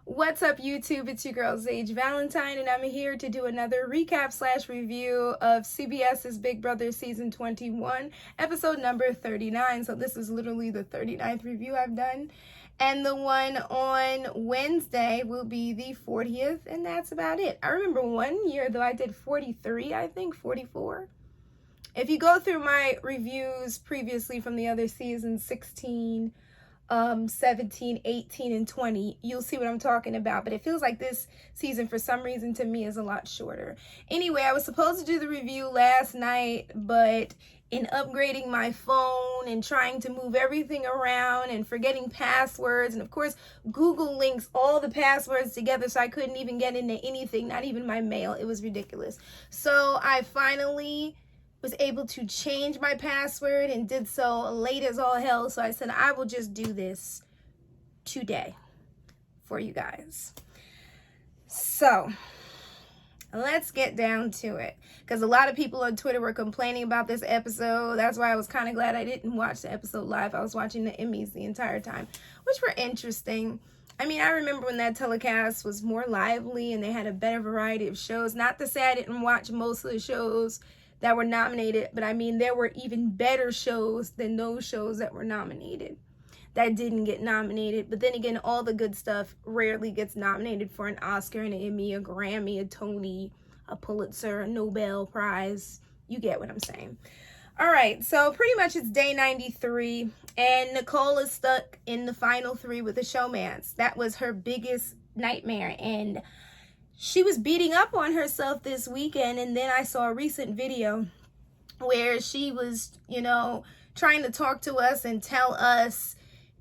What's up, YouTube? It's your girl Sage Valentine, and I'm here to do another recap/review of CBS's Big Brother Season 21, episode number 39. So this is literally the 39th review I've done. And the one on Wednesday will be the 40th, and that's about it. I remember one year, though, I did 43, I think, 44. If you go through my reviews previously from the other seasons, 16, 17, 18, and 20, you'll see what I'm talking about. But it feels like this season, for some reason, to me, is a lot shorter. Anyway, I was supposed to do the review last night, but in upgrading my phone and trying to move everything around and forgetting passwords, and of course, Google links all the passwords together, so I couldn't even get into anything, not even my mail. It was ridiculous. So I finally was able to change my password and did so late as all hell. So I said, I will just do this today for you guys. So let's get down to it, because a lot of people on Twitter were complaining about this episode. That's why I was kind of glad I didn't watch the episode live. I was watching the Emmys the entire time, which were interesting. I mean, I remember when that telecast was more lively and they had a better variety of shows. Not to say I didn't watch most of the shows that were nominated, but I mean, there were even better shows than those shows that were nominated, that didn't get nominated. But then again, all the good stuff rarely gets nominated for an Oscar, an Emmy, a Grammy, a Tony, a Pulitzer, a Nobel Prize. You get what I'm saying. All right, so pretty much it's day 93, and Nicole is stuck in the final three with the showmance. That was her biggest nightmare, and she was beating up on herself this weekend. And then I saw a recent video where she was, trying to talk to us and tell us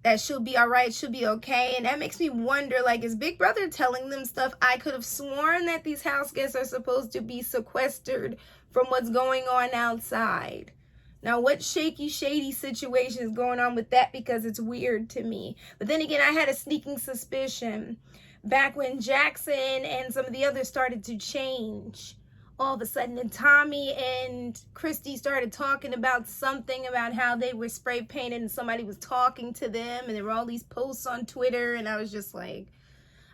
that she'll be all right, she'll be okay. And that makes me wonder, like, is Big Brother telling them stuff? I could have sworn that these house guests are supposed to be sequestered from what's going on outside. Now, what shady situation is going on with that? Because it's weird to me. But then again, I had a sneaking suspicion back when Jackson and some of the others started to change all of a sudden, and Tommy and Christy started talking about something about how they were spray painted and somebody was talking to them, and there were all these posts on Twitter, and I was just like,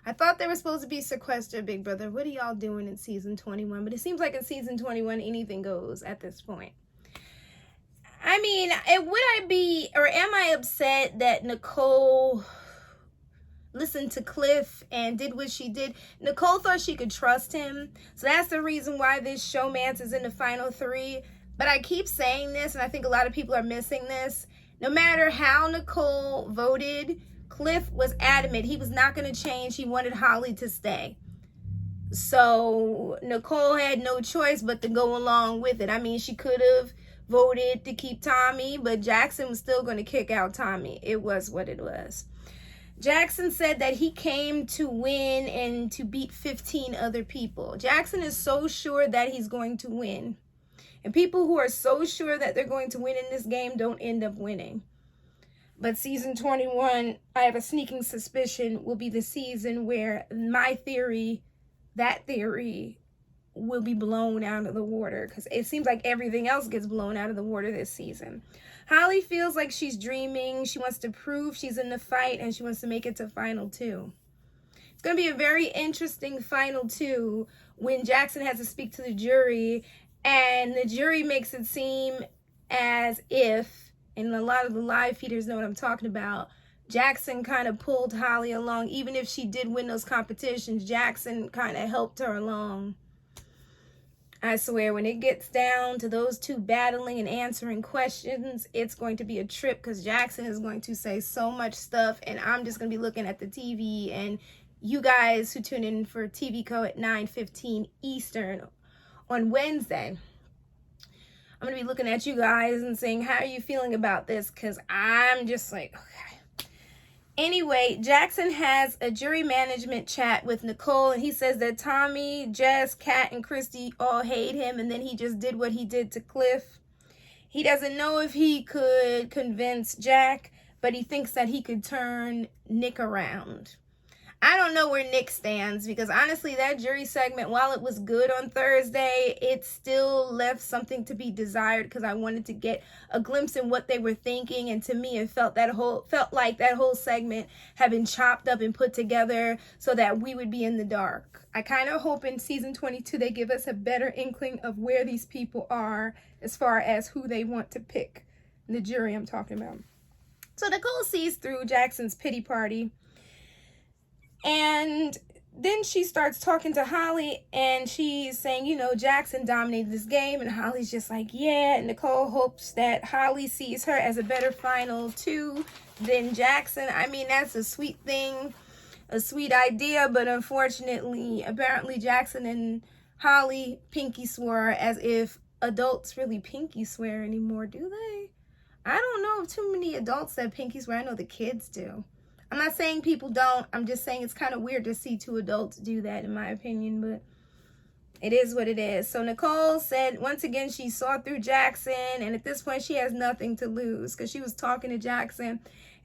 I thought they were supposed to be sequestered, Big Brother. What are y'all doing in season 21? But it seems like in season 21, anything goes at this point. I mean, am I upset that Nicole listened to Cliff and did what she did? Nicole thought she could trust him, so that's the reason why this showmance is in the final three. But I keep saying this, and I think a lot of people are missing this. No matter how Nicole voted, Cliff was adamant he was not going to change. He wanted Holly to stay. So Nicole had no choice but to go along with it. I mean, she could have voted to keep Tommy, but Jackson was still going to kick out Tommy. It was what it was. Jackson said that he came to win and to beat 15 other people. Jackson is so sure that he's going to win. And people who are so sure that they're going to win in this game don't end up winning. But season 21, I have a sneaking suspicion, will be the season where my theory, that theory, will be blown out of the water, because it seems like everything else gets blown out of the water this season. Holly feels like she's dreaming. She wants to prove she's in the fight, and she wants to make it to final two. It's going to be a very interesting final two when Jackson has to speak to the jury, and the jury makes it seem as if, and a lot of the live feeders know what I'm talking about, Jackson kind of pulled Holly along. Even if she did win those competitions, Jackson kind of helped her along. I swear, when it gets down to those two battling and answering questions, it's going to be a trip, because Jackson is going to say so much stuff, and I'm just going to be looking at the TV, and you guys who tune in for TVCO at 9:15 Eastern on Wednesday, I'm going to be looking at you guys and saying, how are you feeling about this? Because I'm just like, okay. Anyway, Jackson has a jury management chat with Nicole, and he says that Tommy, Jess, Kat, and Christy all hate him, and then he just did what he did to Cliff. He doesn't know if he could convince Jack, but he thinks that he could turn Nick around. I don't know where Nick stands, because honestly, that jury segment, while it was good on Thursday, it still left something to be desired, because I wanted to get a glimpse in what they were thinking. And to me, it felt like that whole segment had been chopped up and put together so that we would be in the dark. I kind of hope in season 22 they give us a better inkling of where these people are as far as who they want to pick. The jury I'm talking about. So Nicole sees through Jackson's pity party. And then she starts talking to Holly, and she's saying, you know, Jackson dominated this game. And Holly's just like, yeah. And Nicole hopes that Holly sees her as a better final two than Jackson. I mean, that's a sweet thing, a sweet idea. But unfortunately, apparently Jackson and Holly pinky swear, as if adults really pinky swear anymore, do they? I don't know of too many adults that pinky swear. I know the kids do. I'm not saying people don't. I'm just saying it's kind of weird to see two adults do that, in my opinion, but it is what it is. So Nicole said, once again, she saw through Jackson, and at this point, she has nothing to lose, because she was talking to Jackson,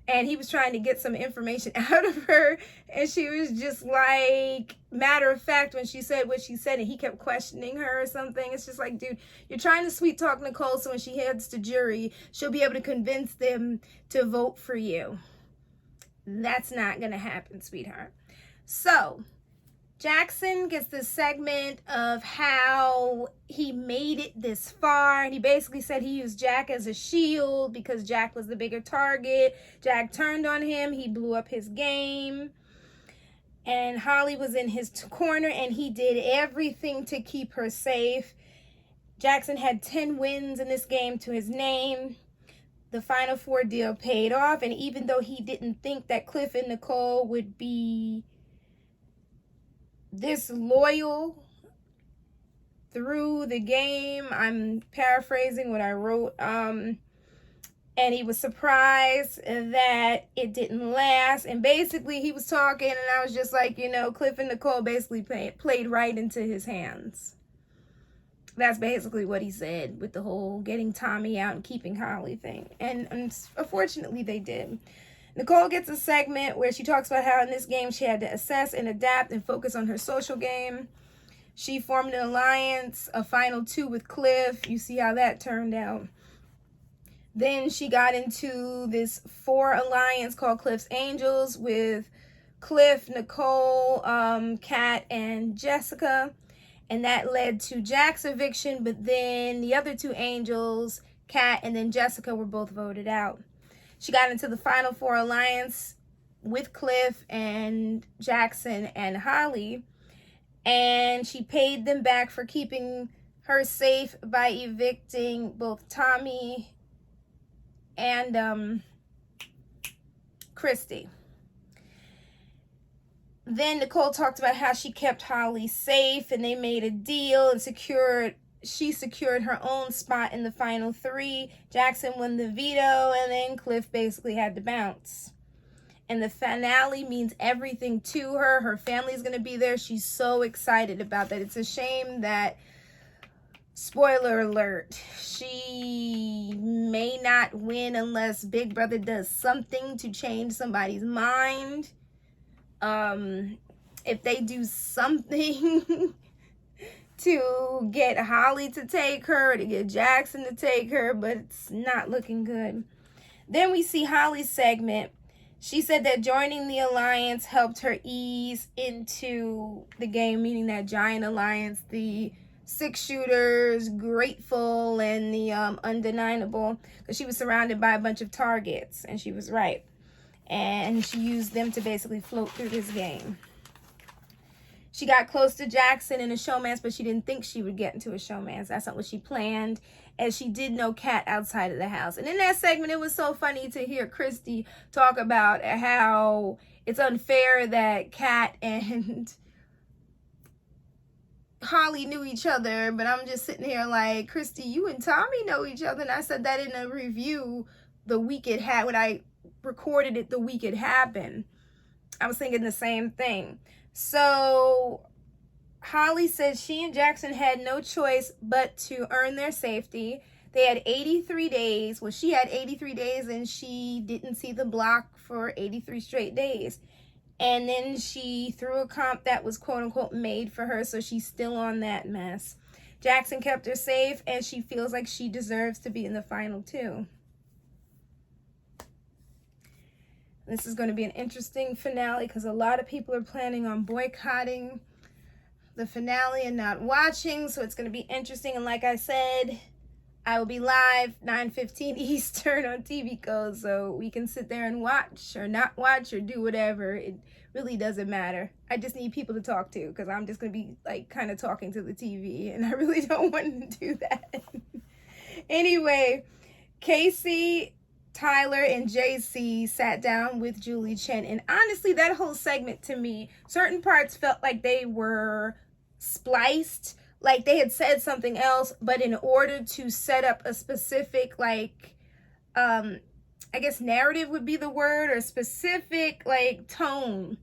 and he was trying to get some information out of her, and she was just like, matter of fact, when she said what she said, and he kept questioning her or something. It's just like, dude, you're trying to sweet talk Nicole, so when she heads to jury, she'll be able to convince them to vote for you. That's not going to happen, sweetheart. So Jackson gets this segment of how he made it this far. And he basically said he used Jack as a shield because Jack was the bigger target. Jack turned on him. He blew up his game. And Holly was in his corner, and he did everything to keep her safe. Jackson had 10 wins in this game to his name. The Final Four deal paid off, and even though he didn't think that Cliff and Nicole would be this loyal through the game, I'm paraphrasing what I wrote, and he was surprised that it didn't last. And basically he was talking, and I was just like, you know, Cliff and Nicole basically played right into his hands. That's basically what he said with the whole getting Tommy out and keeping Holly thing. And unfortunately, they did. Nicole gets a segment where she talks about how in this game she had to assess and adapt and focus on her social game. She formed an alliance, a final two with Cliff. You see how that turned out. Then she got into this 4 alliance called Cliff's Angels with Cliff, Nicole, Kat, and Jessica. And that led to Jack's eviction, but then the other 2 angels, Kat and then Jessica, were both voted out. She got into the Final Four alliance with Cliff and Jackson and Holly, and she paid them back for keeping her safe by evicting both Tommy and Christy. Then Nicole talked about how she kept Holly safe, and they made a deal and she secured her own spot in the final 3. Jackson won the veto, and then Cliff basically had to bounce. And the finale means everything to her. Her family's going to be there. She's so excited about that. It's a shame that, spoiler alert, she may not win unless Big Brother does something to change somebody's mind. If they do something to get Holly to take her, to get Jackson to take her, but it's not looking good. Then we see Holly's segment. She said that joining the alliance helped her ease into the game, meaning that giant alliance, the 6 shooters, Grateful, and the Undeniable, because she was surrounded by a bunch of targets, and she was right. And she used them to basically float through this game. She got close to Jackson in a showmance, but she didn't think she would get into a showmance. That's not what she planned. And she did know Kat outside of the house. And in that segment, it was so funny to hear Christy talk about how it's unfair that Kat and Holly knew each other. But I'm just sitting here like, Christy, you and Tommy know each other. And I said that in a review the week it had, when I recorded it the week it happened. I was thinking the same thing. So Holly says she and Jackson had no choice but to earn their safety. They had 83 days. Well, she had 83 days, and she didn't see the block for 83 straight days. And then she threw a comp that was quote unquote made for her, so she's still on that mess. Jackson kept her safe, and she feels like she deserves to be in the final two. This is going to be an interesting finale because a lot of people are planning on boycotting the finale and not watching, so it's going to be interesting. And like I said, I will be live 9:15 Eastern on TVCO, so we can sit there and watch or not watch or do whatever. It really doesn't matter. I just need people to talk to because I'm just going to be like kind of talking to the TV, and I really don't want to do that. Anyway, Casey, Tyler, and JC sat down with Julie Chen, and honestly, that whole segment to me, certain parts felt like they were spliced, like they had said something else, but in order to set up a specific, like, I guess narrative would be the word, or specific, like, tone,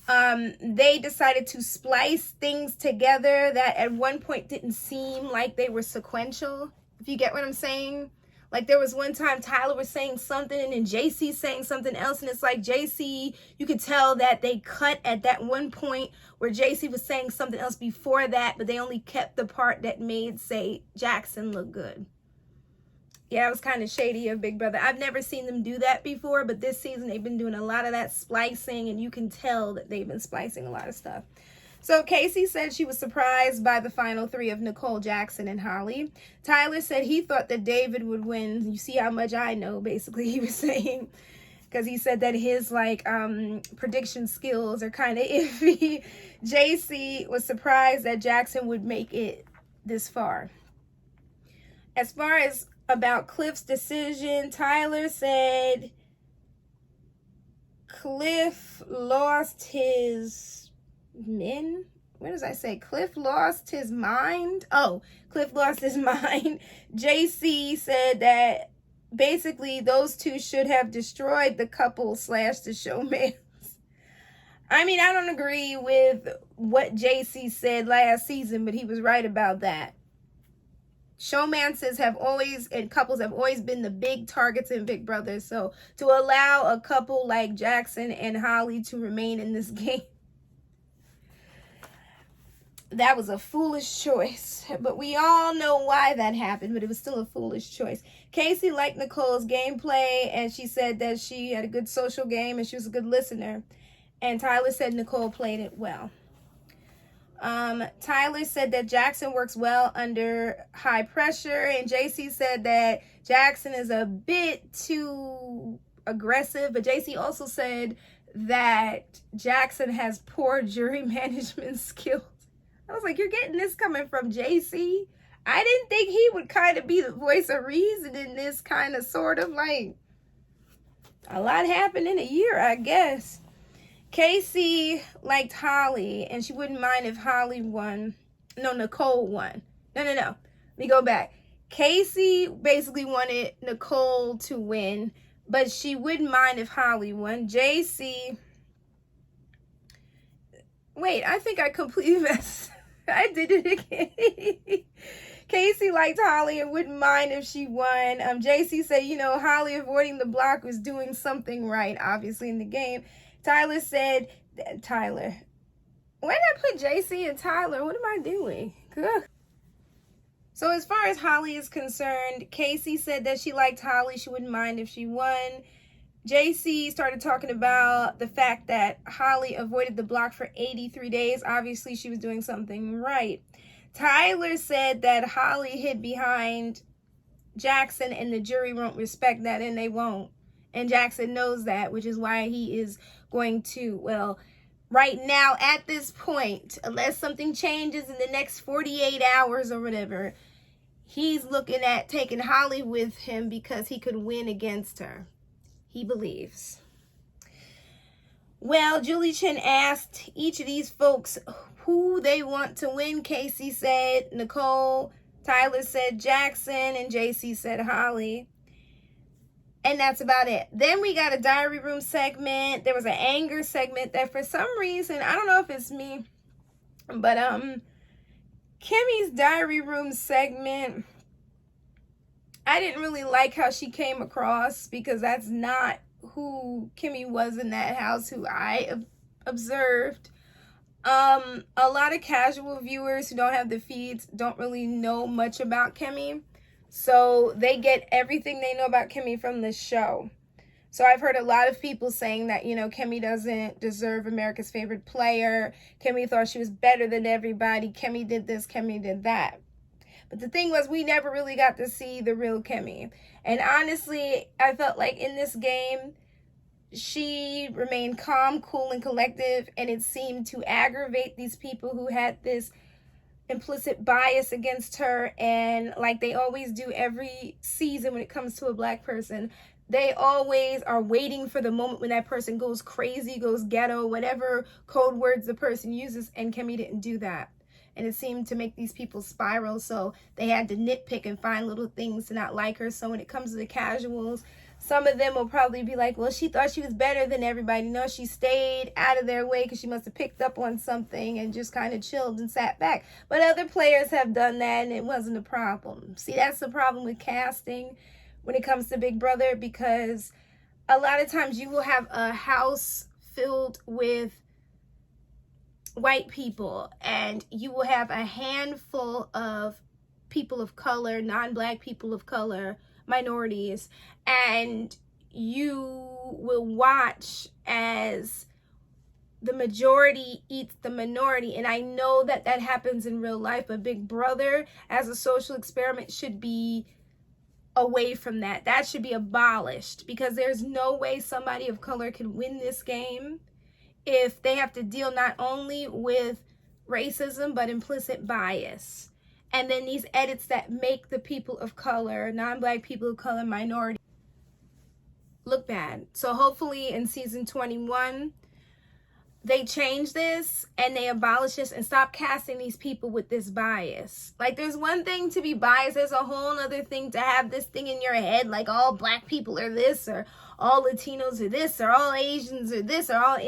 they decided to splice things together that at one point didn't seem like they were sequential, if you get what I'm saying. Like, there was one time Tyler was saying something and then JC saying something else, and it's like JC, you could tell that they cut at that one point where JC was saying something else before that, but they only kept the part that made, say, Jackson look good. Yeah, it was kind of shady of Big Brother. I've never seen them do that before, but this season they've been doing a lot of that splicing, and you can tell that they've been splicing a lot of stuff. So Casey said she was surprised by the final three of Nicole, Jackson, and Holly. Tyler said he thought that David would win. You see how much I know, basically, he was saying. Because he said that his, like, prediction skills are kind of iffy. JC was surprised that Jackson would make it this far. As far as about Cliff's decision, Tyler said Cliff lost his... What does I say? Cliff lost his mind. Oh, Cliff lost his mind. JC said that basically those two should have destroyed the couple / the showmans. I mean, I don't agree with what JC said last season, but he was right about that. Showmances have always, and couples have always been the big targets in Big Brother. So to allow a couple like Jackson and Holly to remain in this game, that was a foolish choice, but we all know why that happened, but it was still a foolish choice. Casey liked Nicole's gameplay, and she said that she had a good social game and she was a good listener. And Tyler said Nicole played it well. Tyler said that Jackson works well under high pressure, and JC said that Jackson is a bit too aggressive, but JC also said that Jackson has poor jury management skills. I was like, you're getting this coming from JC? I didn't think he would kind of be the voice of reason in this kind of sort of like, a lot happened in a year, I guess. Casey liked Holly, and she wouldn't mind if Holly won. No, Nicole won. No. Let me go back. Casey basically wanted Nicole to win, but she wouldn't mind if Holly won. JC... Wait, I think I completely messed. I did it again. Casey liked Holly and wouldn't mind if she won. JC said, you know, Holly avoiding the block was doing something right, obviously, in the game. Tyler said, Tyler. Why did I put JC and Tyler? What am I doing? Ugh. So as far as Holly is concerned, Casey said that she liked Holly. She wouldn't mind if she won. JC started talking about the fact that Holly avoided the block for 83 days. Obviously, she was doing something right. Tyler said that Holly hid behind Jackson and the jury won't respect that, and they won't. And Jackson knows that, which is why he is going to, well, right now at this point, unless something changes in the next 48 hours or whatever, he's looking at taking Holly with him because he could win against her. He believes. Well, Julie Chen asked each of these folks who they want to win. Casey said Nicole, Tyler said Jackson, and JC said Holly. And that's about it. Then we got a diary room segment. There was an anger segment that for some reason, I don't know if it's me, but Kimmy's diary room segment, I didn't really like how she came across because that's not who Kimmy was in that house, who I observed. A lot of casual viewers who don't have the feeds don't really know much about Kimmy. So they get everything they know about Kimmy from the show. So I've heard a lot of people saying that, you know, Kimmy doesn't deserve America's Favorite Player. Kimmy thought she was better than everybody. Kimmy did this, Kimmy did that. But the thing was, we never really got to see the real Kimmy. And honestly, I felt like in this game, she remained calm, cool, and collective, and it seemed to aggravate these people who had this implicit bias against her. And like they always do every season when it comes to a black person, they always are waiting for the moment when that person goes crazy, goes ghetto, whatever code words the person uses, and Kimmy didn't do that. And it seemed to make these people spiral, so they had to nitpick and find little things to not like her. So when it comes to the casuals, some of them will probably be like, well, she thought she was better than everybody. No, she stayed out of their way because she must have picked up on something and just kind of chilled and sat back. But other players have done that, and it wasn't a problem. See, that's the problem with casting when it comes to Big Brother, because a lot of times you will have a house filled with white people, and you will have a handful of people of color, non-black people of color, minorities, and you will watch as the majority eats the minority. And I know that that happens in real life, but Big Brother as a social experiment should be away from that. That should be abolished, because there's no way somebody of color can win this game if they have to deal not only with racism but implicit bias, and then these edits that make the people of color, non-black people of color, minority, look bad. So hopefully in season 21 they change this and they abolish this and stop casting these people with this bias. Like, there's one thing to be biased, there's a whole other thing to have this thing in your head like all black people are this, or all Latinos are this, or all Asians are this, or all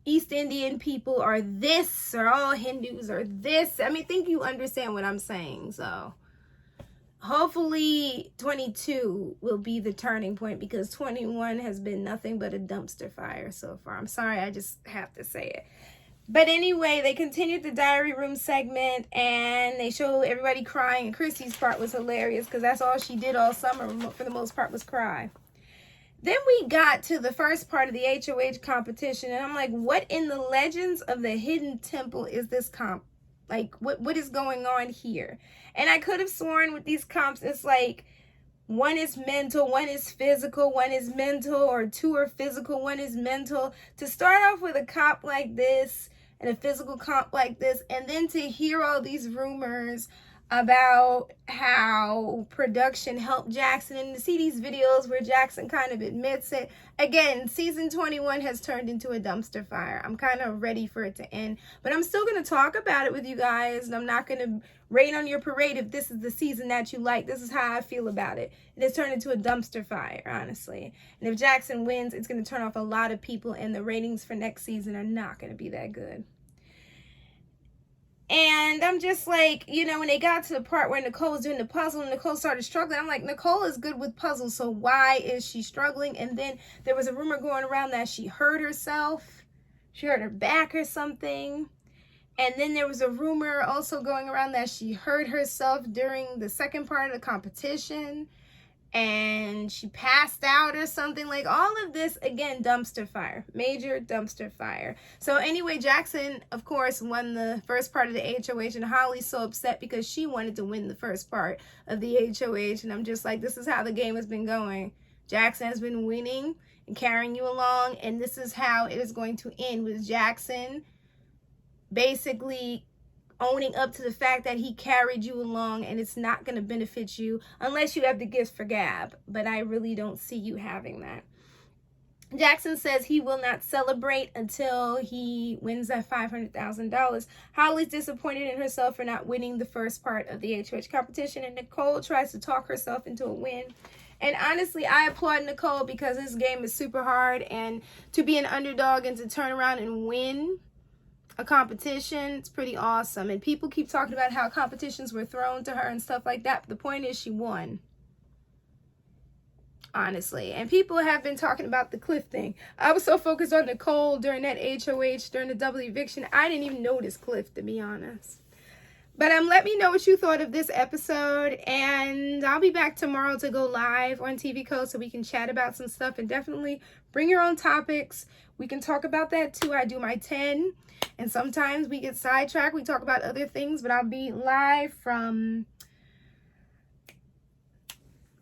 East Indian people are this, or all Hindus are this. I mean, I think you understand what I'm saying. So hopefully 22 will be the turning point, because 21 has been nothing but a dumpster fire so far. I'm sorry, I just have to say it. But anyway, they continued the diary room segment, and they show everybody crying. And Chrissy's part was hilarious, because that's all she did all summer for the most part was cry. Then we got to the first part of the HOH competition, and I'm like, what in the Legends of the Hidden Temple is this comp? Like, what is going on here? And I could have sworn with these comps, it's like one is mental, one is physical, one is mental, or two are physical, one is mental. To start off with a comp like this and a physical comp like this, and then to hear all these rumors about how production helped Jackson, and to see these videos where Jackson kind of admits it. Again, season 21 has turned into a dumpster fire. I'm kind of ready for it to end, but I'm still going to talk about it with you guys, and I'm not going to rain on your parade if this is the season that you like. This is how I feel about it. It has turned into a dumpster fire, honestly. And if Jackson wins, it's going to turn off a lot of people, and the ratings for next season are not going to be that good. And I'm just like, you know, when they got to the part where Nicole was doing the puzzle and Nicole started struggling, I'm like, Nicole is good with puzzles, so why is she struggling? And then there was a rumor going around that she hurt herself. She hurt her back or something. And then there was a rumor also going around that she hurt herself during the second part of the competition, and she passed out or something. Like, all of this, again, dumpster fire, major dumpster fire. So anyway, Jackson, of course, won the first part of the HOH, and Holly's so upset because she wanted to win the first part of the HOH. And I'm just like, this is how the game has been going. Jackson has been winning and carrying you along, and this is how it is going to end, with Jackson basically owning up to the fact that he carried you along, and it's not going to benefit you unless you have the gifts for gab. But I really don't see you having that. Jackson says he will not celebrate until he wins that $500,000. Holly's disappointed in herself for not winning the first part of the HOH competition, and Nicole tries to talk herself into a win. And honestly, I applaud Nicole, because this game is super hard, and to be an underdog and to turn around and win a competition, it's pretty awesome. And people keep talking about how competitions were thrown to her and stuff like that, but the point is she won. honestly. And people have been talking about the Cliff thing. I was so focused on Nicole during that HOH, during the double eviction, I didn't even notice Cliff, to be honest. But let me know what you thought of this episode, and I'll be back tomorrow to go live on TVCO so we can chat about some stuff, and definitely bring your own topics. We can talk about that too. I do my 10, and sometimes we get sidetracked. We talk about other things, but I'll be live from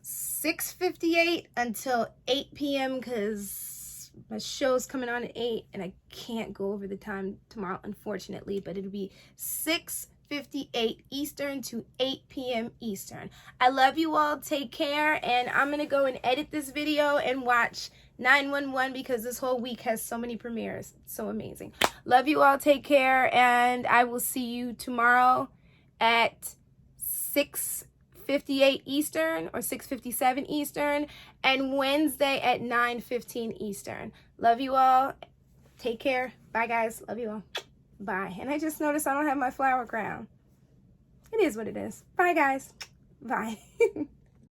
6:58 until 8 p.m. because my show's coming on at 8, and I can't go over the time tomorrow, unfortunately, but it'll be 6:58 Eastern to 8 p.m. Eastern. I love you all. Take care. And I'm going to go and edit this video and watch 911 because this whole week has so many premieres. It's so amazing. Love you all. Take care. And I will see you tomorrow at 6:58 Eastern or 6:57 Eastern, and Wednesday at 9:15 Eastern. Love you all. Take care. Bye, guys. Love you all. Bye. And I just noticed I don't have my flower crown. It is what it is. Bye, guys. Bye.